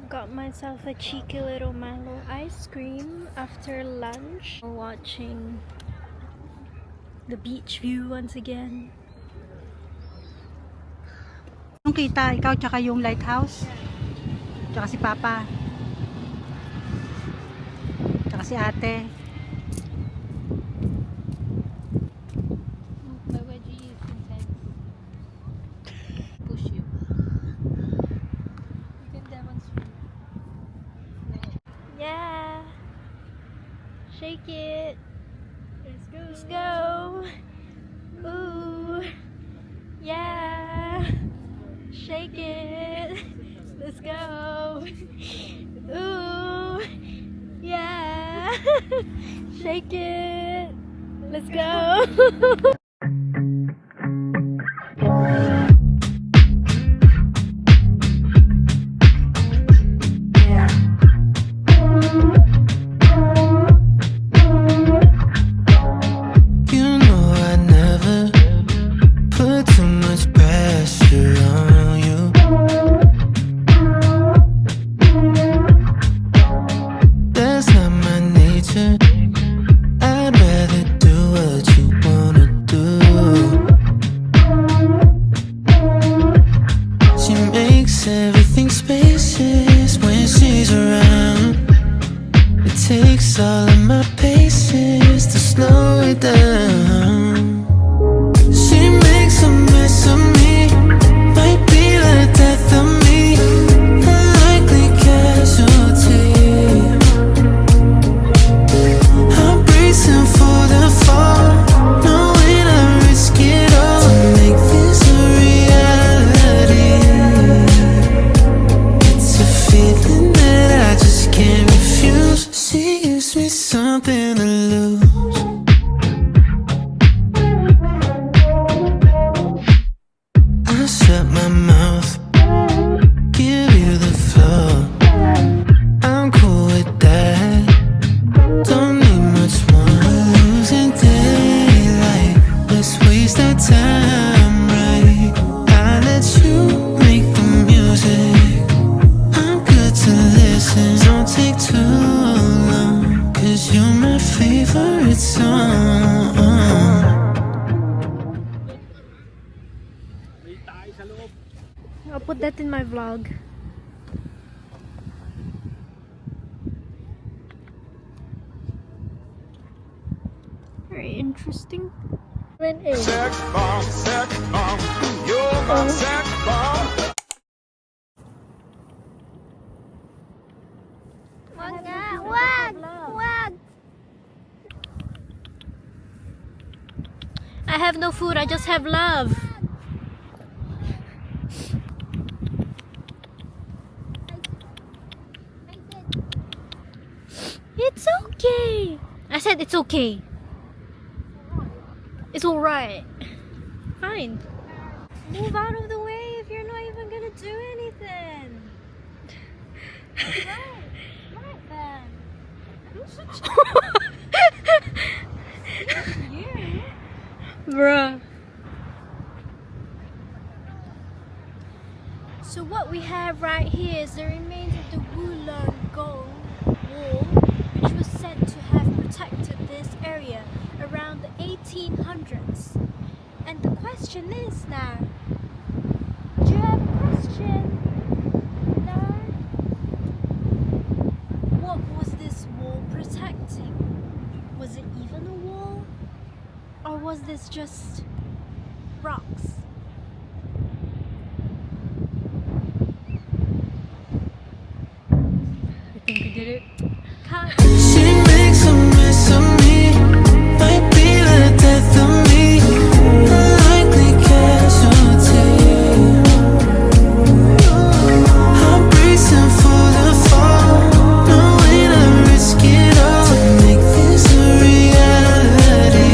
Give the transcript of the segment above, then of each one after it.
Got myself a cheeky little Milo ice cream after lunch. Watching the beach view once again. Yung kita, ikaw tsaka yung lighthouse. Tsaka si Papa. Tsaka si Ate. My wedgie is intense. Push you. You can demonstrate. Yeah. Shake it. Let's go. Let's go. Ooh. Yeah. Shake it. Let's go. Ooh. Yeah. Shake it. Let's go. I'd rather do what you wanna do. have that in my vlog. Very interesting. Sex bomb, you're my sex bomb. I have no food, I just have love. It's okay. I said it's okay. It's alright. Fine. Move out of the way if you're not even gonna do anything. Right then. Bruh. So what we have right here is the remains of the wollongong wall, which was said to have protected this area around the 1800s. And the question is now, do you have a question? No? What was this wall protecting? Was it even a wall? Or was this just rocks? I think we did it. She makes a mess of me, might be the death of me, unlikely casualty. I'm bracing for the fall, knowing I risk it all to make this a reality.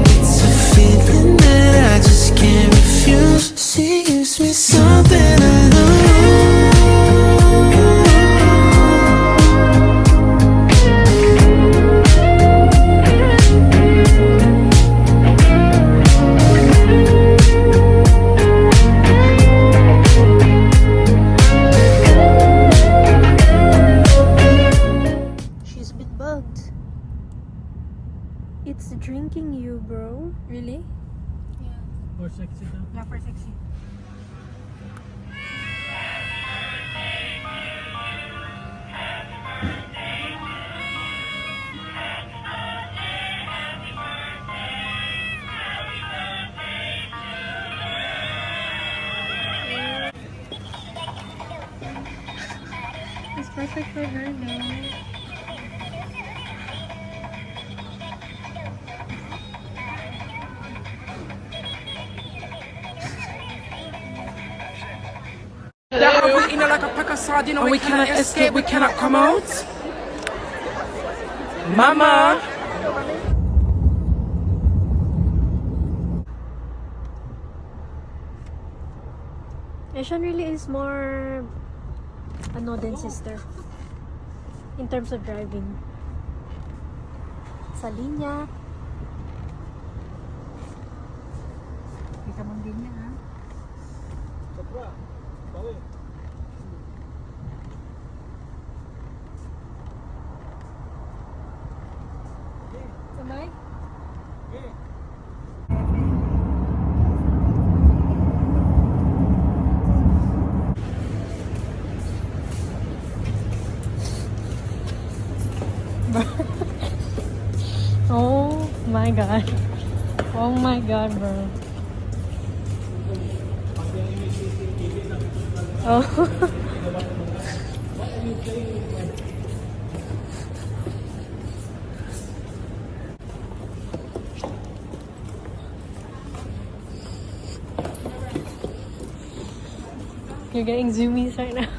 It's a feeling that I just can't refuse. She gives me something I love. She's a bit bugged. It's drinking you, bro. Really? For sexy daw. Yeah, for sexy. It's perfect for her now. We're in like a pack of sardines and we cannot escape, we cannot come out. Mama! Asian really is more ano than sister in terms of driving. Sa linya. Kita mong din niya, ha? Samay? Oh my god. Oh my god, bro. Oh. You're getting zoomies right now.